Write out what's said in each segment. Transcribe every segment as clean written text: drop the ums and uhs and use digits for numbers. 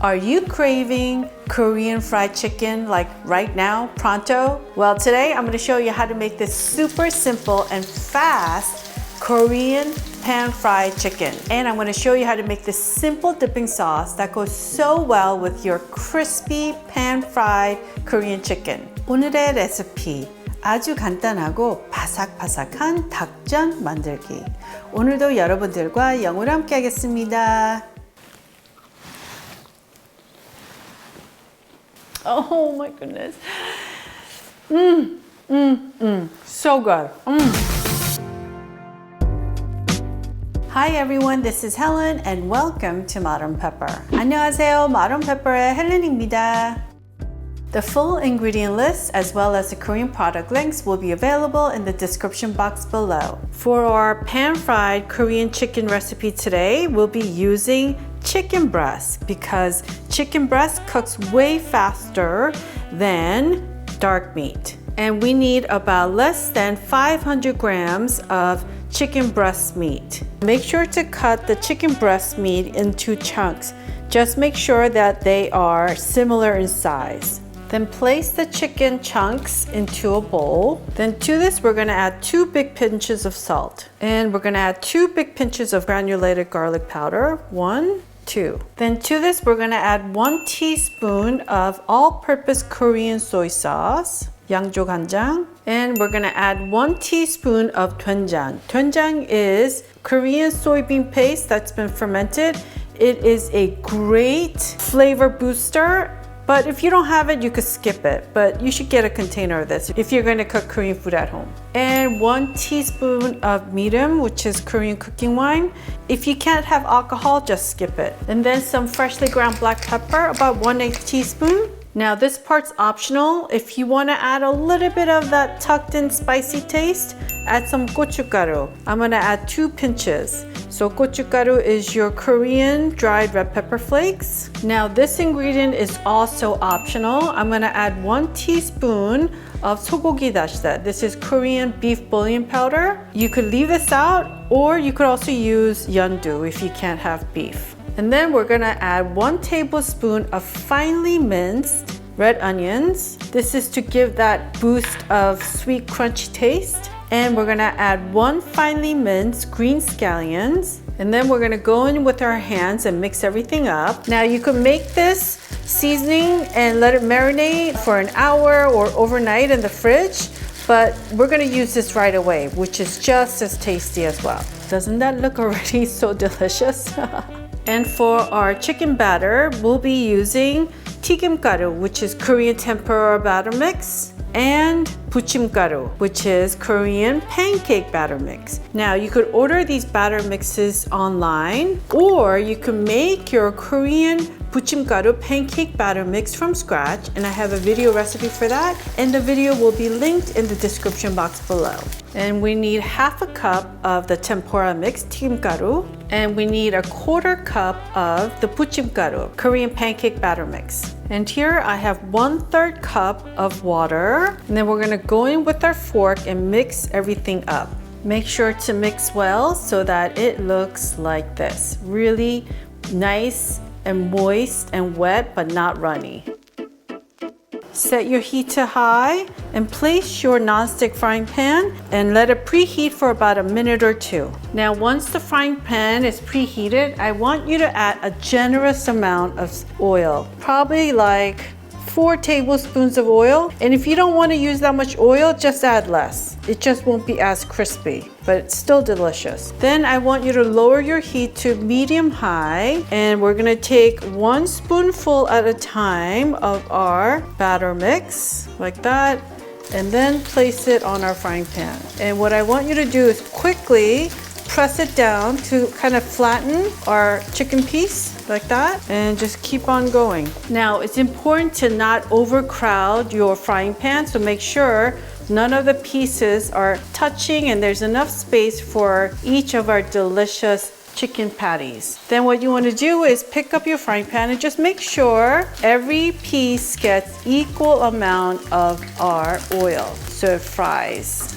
Are you craving Korean fried chicken like right now, pronto? Well, today I'm going to show you how to make this super simple and fast Korean pan-fried chicken. And I'm going to show you how to make this simple dipping sauce that goes so well with your crispy pan-fried Korean chicken. 오늘의 레시피, 아주 간단하고 바삭바삭한 닭전 만들기. 오늘도 여러분들과 영으로 함께 하겠습니다. Oh my goodness. So good. Hi everyone, this is Helen and welcome to Modern Pepper. 안녕하세요, Modern Pepper의 헬렌입니다. The full ingredient list as well as the Korean product links will be available in the description box below. For our pan-fried Korean chicken recipe today, we'll be using chicken breast because chicken breast cooks way faster than dark meat. And we need about less than 500 grams of chicken breast meat. Make sure to cut the chicken breast meat into chunks. Just make sure that they are similar in size. Then place the chicken chunks into a bowl. Then to this, we're gonna add 2 big pinches of salt. And we're gonna add 2 big pinches of granulated garlic powder. 1, 2. Then to this, we're gonna add 1 teaspoon of all-purpose Korean soy sauce, 양조간장, and we're gonna add 1 teaspoon of DoenJang. DoenJang is Korean soybean paste that's been fermented. It is a great flavor booster. But if you don't have it, you could skip it. But you should get a container of this if you're going to cook Korean food at home. And 1 teaspoon of Mirim, which is Korean cooking wine. If you can't have alcohol, just skip it. And then some freshly ground black pepper, about 1/8 teaspoon. Now this part's optional. If you want to add a little bit of that tucked in spicy taste, add some gochugaru. I'm going to add 2 pinches. So gochugaru is your Korean dried red pepper flakes. Now this ingredient is also optional. I'm going to add 1 teaspoon of sogogi dashida. This is Korean beef bouillon powder. You could leave this out or you could also use yeondu if you can't have beef. And then we're gonna add 1 tablespoon of finely minced red onions. This is to give that boost of sweet crunchy taste. And we're gonna add 1 finely minced green scallions. And then we're gonna go in with our hands and mix everything up. Now you can make this seasoning and let it marinate for an hour or overnight in the fridge, but we're gonna use this right away, which is just as tasty as well. Doesn't that look already so delicious? And for our chicken batter, we'll be using 튀김가루, which is Korean tempura batter mix, and 부침가루, which is Korean pancake batter mix. Now you could order these batter mixes online, or you can make your Korean 부침가루 pancake batter mix from scratch, and I have a video recipe for that, and the video will be linked in the description box below. And we need 1/2 cup of the tempura mix, 튀김가루, and we need 1/4 cup of the 부침가루, Korean pancake batter mix. And here I have 1/3 cup of water, and then we're gonna go in with our fork and mix everything up. Make sure to mix well so that it looks like this. Really nice and moist and wet, but not runny. Set your heat to high and place your nonstick frying pan and let it preheat for about a minute or 2. Now, once the frying pan is preheated, I want you to add a generous amount of oil, probably like 4 tablespoons of oil. And if you don't want to use that much oil, just add less. It just won't be as crispy, but it's still delicious. Then I want you to lower your heat to medium-high, and we're gonna take 1 spoonful at a time of our batter mix, like that, and then place it on our frying pan. And what I want you to do is quickly press it down to kind of flatten our chicken piece like that, and just keep on going. Now it's important to not overcrowd your frying pan, so make sure none of the pieces are touching and there's enough space for each of our delicious chicken patties. Then what you want to do is pick up your frying pan and just make sure every piece gets equal amount of our oil so it fries.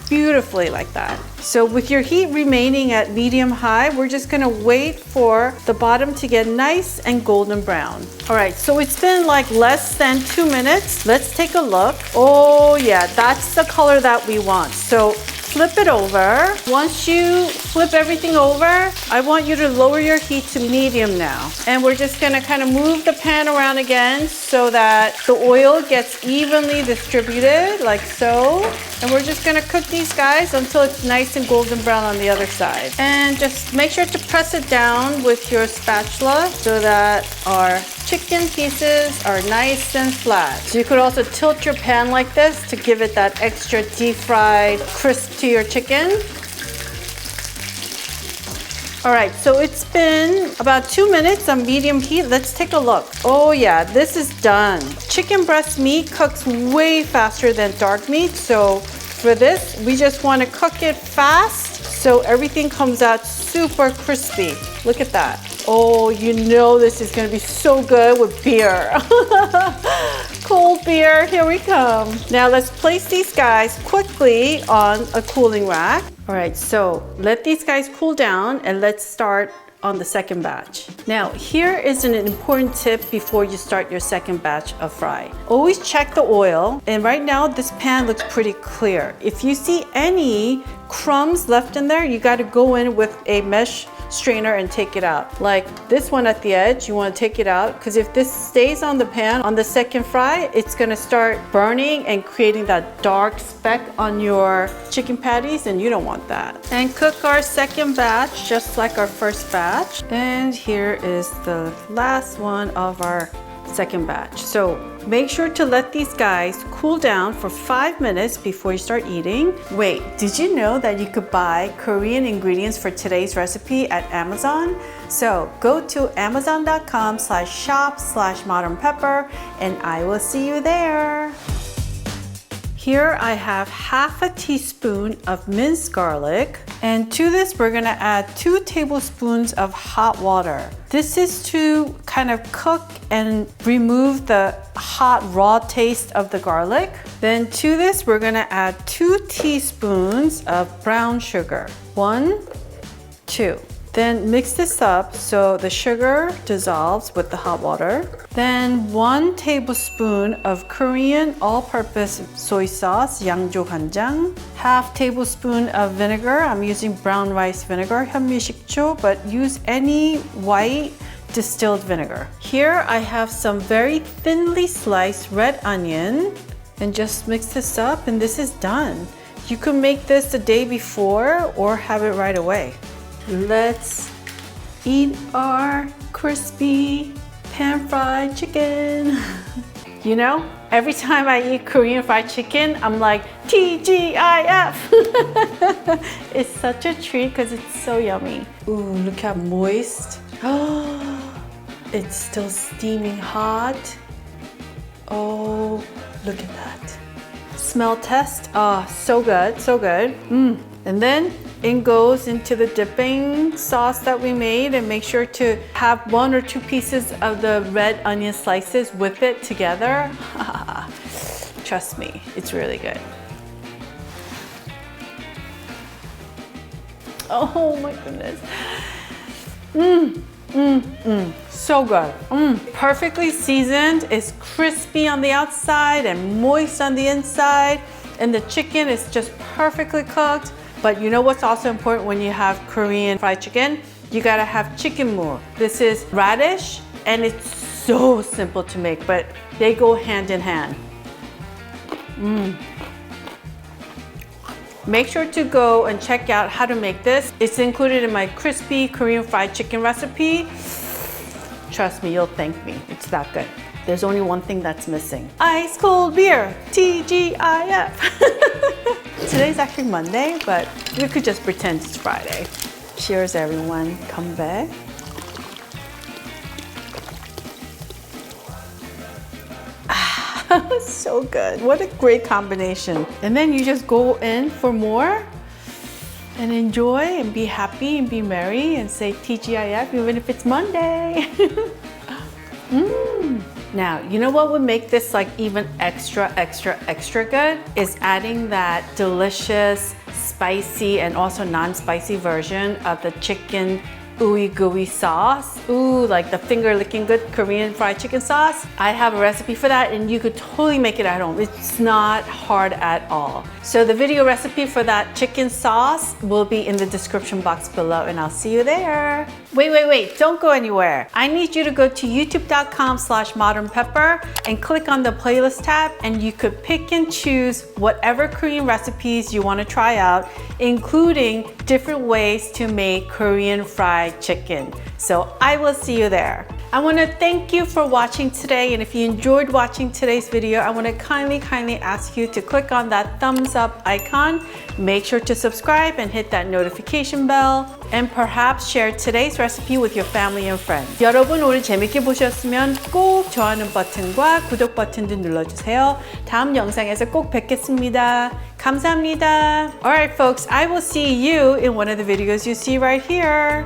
beautifully like that. So with your heat remaining at medium-high, we're just gonna wait for the bottom to get nice and golden brown. All right, so it's been like less than 2 minutes. Let's take a look. Oh yeah, that's the color that we want. So flip it over. Once you flip everything over, I want you to lower your heat to medium now. And we're just gonna kind of move the pan around again so that the oil gets evenly distributed, like so. And we're just gonna cook these guys until it's nice and golden brown on the other side. And just make sure to press it down with your spatula so that our chicken pieces are nice and flat. So you could also tilt your pan like this to give it that extra deep fried crisp to your chicken. All right, so it's been about 2 minutes on medium heat. Let's take a look. Oh yeah, this is done. Chicken breast meat cooks way faster than dark meat. So for this, we just want to cook it fast so everything comes out super crispy. Look at that. Oh, you know this is gonna be so good with beer. Cold beer, here we come. Now let's place these guys quickly on a cooling rack. All right, so let these guys cool down and let's start on the second batch. Now, here is an important tip before you start your second batch of fry. Always check the oil, and right now this pan looks pretty clear. If you see any crumbs left in there, you gotta go in with a mesh strainer and take it out. Like this one at the edge, you want to take it out because if this stays on the pan on the second fry, it's going to start burning and creating that dark speck on your chicken patties, and you don't want that. And cook our second batch just like our first batch. And here is the last one of our second batch. So make sure to let these guys cool down for 5 minutes before you start eating. Wait, did you know that you could buy Korean ingredients for today's recipe at Amazon? So go to amazon.com/shop/modernpepper and I will see you there. Here I have half a teaspoon of minced garlic, and to this we're gonna add 2 tablespoons of hot water. This is to kind of cook and remove the hot raw taste of the garlic. Then to this we're gonna add 2 teaspoons of brown sugar. 1, 2. Then mix this up so the sugar dissolves with the hot water. Then 1 tablespoon of Korean all-purpose soy sauce, 양조간장. Half tablespoon of vinegar. I'm using brown rice vinegar, 현미식초, but use any white distilled vinegar. Here I have some very thinly sliced red onion, and just mix this up and this is done. You can make this the day before or have it right away. Let's eat our crispy pan-fried chicken. You know, every time I eat Korean fried chicken, I'm like, TGIF. It's such a treat because it's so yummy. Ooh, look how moist. Oh, it's still steaming hot. Oh, look at that. Smell test. Oh, so good, so good. And then it goes into the dipping sauce that we made, and make sure to have 1 or 2 pieces of the red onion slices with it together. Trust me, it's really good. Oh my goodness. So good. Perfectly seasoned. It's crispy on the outside and moist on the inside, and the chicken is just perfectly cooked. But you know what's also important when you have Korean fried chicken? You gotta have chicken moo. This is radish, and it's so simple to make, but they go hand in hand. Make sure to go and check out how to make this. It's included in my crispy Korean fried chicken recipe. Trust me, you'll thank me. It's that good. There's only one thing that's missing. Ice cold beer, TGIF. Today's actually Monday, but we could just pretend it's Friday. Cheers, everyone. Come back. So good. What a great combination. And then you just go in for more and enjoy and be happy and be merry and say TGIF even if it's Monday. Now, you know what would make this like even extra good is adding that delicious spicy and also non-spicy version of the chicken ooey gooey sauce. Ooh, like the finger licking good Korean fried chicken sauce. I have a recipe for that and you could totally make it at home. It's not hard at all. So the video recipe for that chicken sauce will be in the description box below and I'll see you there. Wait, don't go anywhere. I need you to go to youtube.com/modernpepper and click on the playlist tab and you could pick and choose whatever Korean recipes you want to try out, including different ways to make Korean fried chicken. So I will see you there. I want to thank you for watching today, and if you enjoyed watching today's video, I want to kindly ask you to click on that thumbs up icon. Make sure to subscribe and hit that notification bell, and perhaps share today's recipe with your family and friends. 여러분 오늘 재밌게 보셨으면 꼭 좋아하는 버튼과 구독 버튼도 눌러주세요. 다음 영상에서 꼭 뵙겠습니다. 감사합니다. Alright folks, I will see you in one of the videos you see right here.